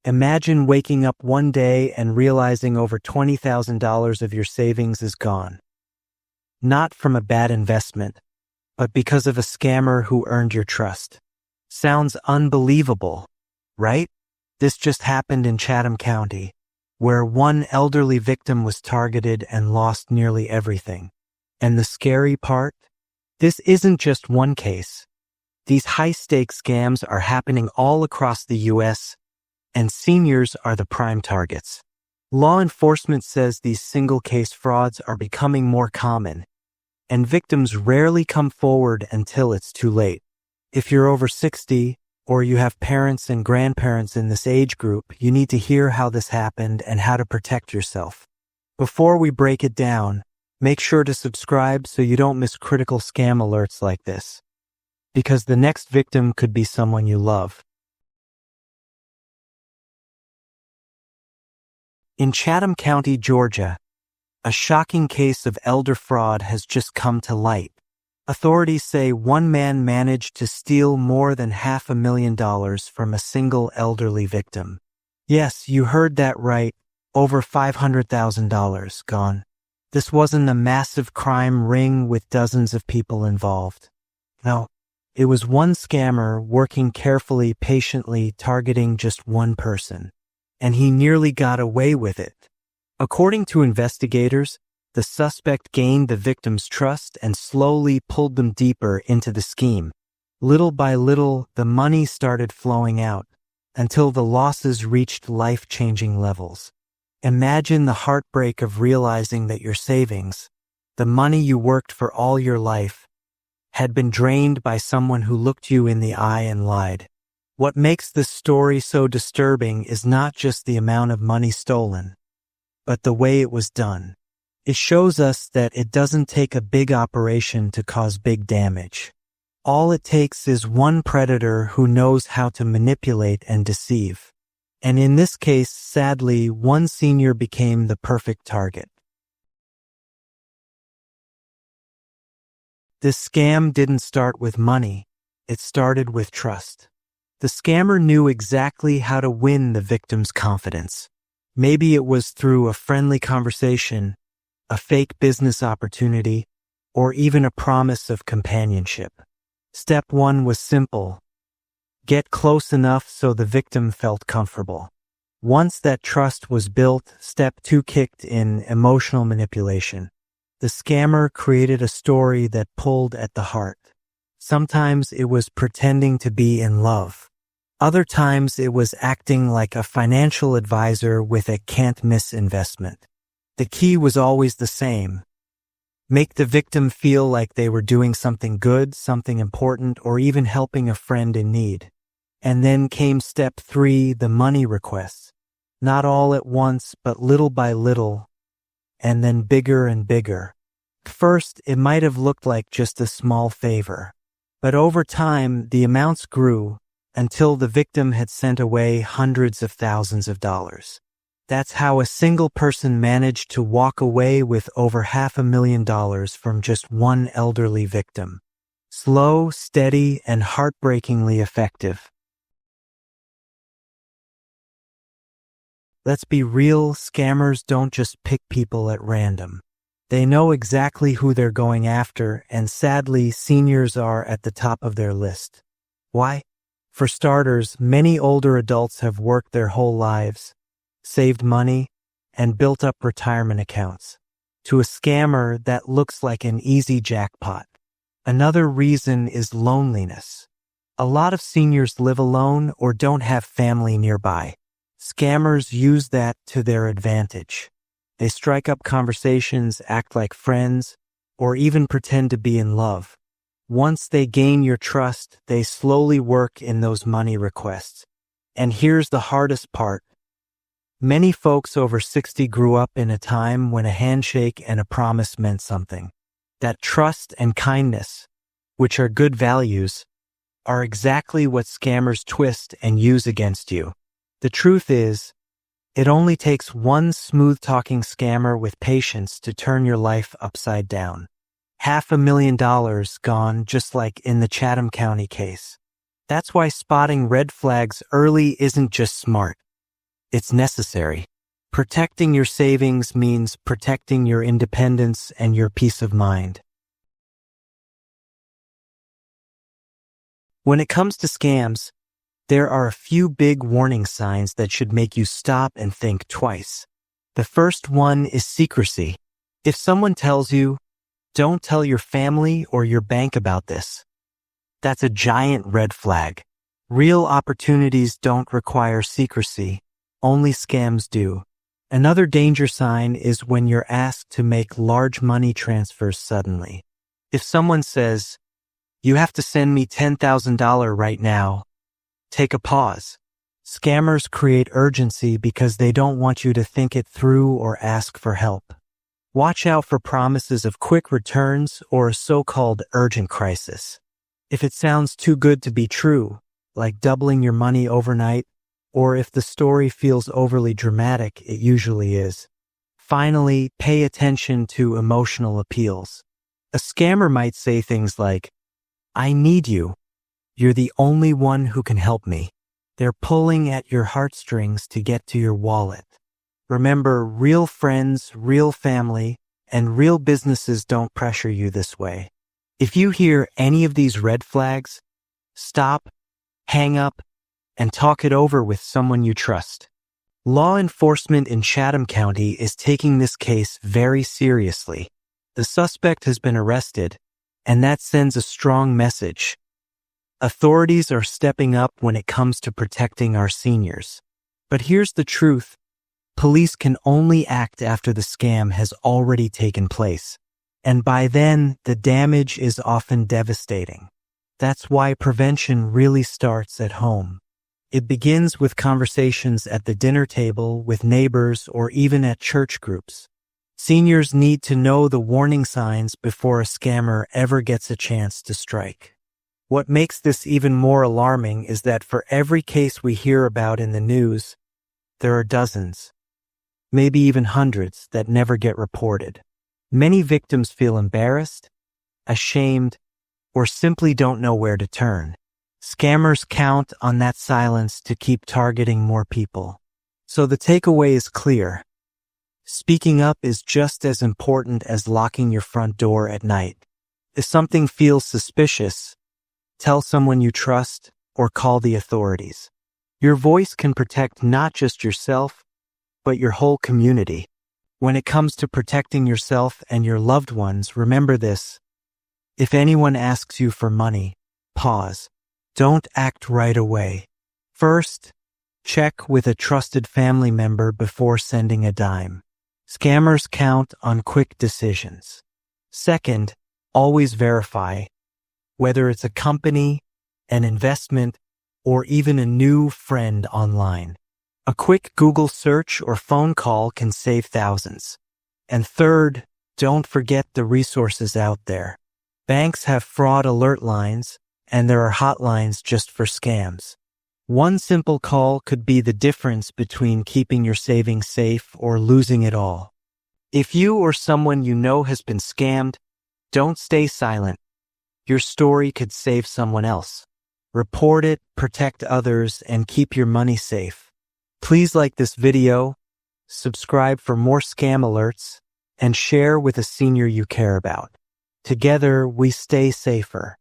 Imagine waking up one day and realizing over $20,000 of your savings is gone. Not from a bad investment, but because of a scammer who earned your trust. Sounds unbelievable, right? This just happened in Chatham County, where one elderly victim was targeted and lost nearly everything. And the scary part? This isn't just one case. These high-stakes scams are happening all across the U.S., and seniors are the prime targets. Law enforcement says these single-case frauds are becoming more common, and victims rarely come forward until it's too late. If you're over 60, or you have parents and grandparents in this age group, you need to hear how this happened and how to protect yourself. Before we break it down, make sure to subscribe so you don't miss critical scam alerts like this, because the next victim could be someone you love. In Chatham County, Georgia, a shocking case of elder fraud has just come to light. Authorities say one man managed to steal more than $500,000 from a single elderly victim. Yes, you heard that right, over $500,000 gone. This wasn't a massive crime ring with dozens of people involved. No, it was one scammer working carefully, patiently, targeting just one person. And he nearly got away with it. According to investigators, the suspect gained the victim's trust and slowly pulled them deeper into the scheme. Little by little, the money started flowing out until the losses reached life-changing levels. Imagine the heartbreak of realizing that your savings, the money you worked for all your life, had been drained by someone who looked you in the eye and lied. What makes this story so disturbing is not just the amount of money stolen, but the way it was done. It shows us that it doesn't take a big operation to cause big damage. All it takes is one predator who knows how to manipulate and deceive. And in this case, sadly, one senior became the perfect target. This scam didn't start with money. It started with trust. The scammer knew exactly how to win the victim's confidence. Maybe it was through a friendly conversation, a fake business opportunity, or even a promise of companionship. Step 1 was simple. Get close enough so the victim felt comfortable. Once that trust was built, step 2 kicked in: emotional manipulation. The scammer created a story that pulled at the heart. Sometimes it was pretending to be in love. Other times it was acting like a financial advisor with a can't-miss investment. The key was always the same. Make the victim feel like they were doing something good, something important, or even helping a friend in need. And then came step 3, the money requests. Not all at once, but little by little, and then bigger and bigger. First, it might have looked like just a small favor, but over time, the amounts grew until the victim had sent away hundreds of thousands of dollars. That's how a single person managed to walk away with over $500,000 from just one elderly victim. Slow, steady, and heartbreakingly effective. Let's be real, scammers don't just pick people at random. They know exactly who they're going after, and sadly, seniors are at the top of their list. Why? For starters, many older adults have worked their whole lives, saved money, and built up retirement accounts. To a scammer, that looks like an easy jackpot. Another reason is loneliness. A lot of seniors live alone or don't have family nearby. Scammers use that to their advantage. They strike up conversations, act like friends, or even pretend to be in love. Once they gain your trust, they slowly work in those money requests. And here's the hardest part. Many folks over 60 grew up in a time when a handshake and a promise meant something. That trust and kindness, which are good values, are exactly what scammers twist and use against you. The truth is, it only takes one smooth-talking scammer with patience to turn your life upside down. $500,000 gone, just like in the Chatham County case. That's why spotting red flags early isn't just smart. it's necessary. Protecting your savings means protecting your independence and your peace of mind. When it comes to scams, there are a few big warning signs that should make you stop and think twice. The first one is secrecy. If someone tells you, "Don't tell your family or your bank about this," that's a giant red flag. Real opportunities don't require secrecy. Only scams do. Another danger sign is when you're asked to make large money transfers suddenly. If someone says, "You have to send me $10,000 right now," take a pause. Scammers create urgency because they don't want you to think it through or ask for help. Watch out for promises of quick returns or a so-called urgent crisis. If it sounds too good to be true, like doubling your money overnight, or if the story feels overly dramatic, it usually is. Finally, pay attention to emotional appeals. A scammer might say things like, "I need you. You're the only one who can help me." They're pulling at your heartstrings to get to your wallet. Remember, real friends, real family, and real businesses don't pressure you this way. If you hear any of these red flags, stop, hang up, and talk it over with someone you trust. Law enforcement in Chatham County is taking this case very seriously. The suspect has been arrested, and that sends a strong message. Authorities are stepping up when it comes to protecting our seniors. But here's the truth. Police can only act after the scam has already taken place. And by then, the damage is often devastating. That's why prevention really starts at home. It begins with conversations at the dinner table, with neighbors, or even at church groups. Seniors need to know the warning signs before a scammer ever gets a chance to strike. What makes this even more alarming is that for every case we hear about in the news, there are dozens, maybe even hundreds, that never get reported. Many victims feel embarrassed, ashamed, or simply don't know where to turn. Scammers count on that silence to keep targeting more people. So the takeaway is clear. Speaking up is just as important as locking your front door at night. If something feels suspicious, tell someone you trust or call the authorities. Your voice can protect not just yourself, but your whole community. When it comes to protecting yourself and your loved ones, remember this. If anyone asks you for money, pause. Don't act right away. First, check with a trusted family member before sending a dime. Scammers count on quick decisions. Second, always verify, whether it's a company, an investment, or even a new friend online. A quick Google search or phone call can save thousands. And third, don't forget the resources out there. Banks have fraud alert lines, and there are hotlines just for scams. One simple call could be the difference between keeping your savings safe or losing it all. If you or someone you know has been scammed, don't stay silent. Your story could save someone else. Report it, protect others, and keep your money safe. Please like this video, subscribe for more scam alerts, and share with a senior you care about. Together, we stay safer.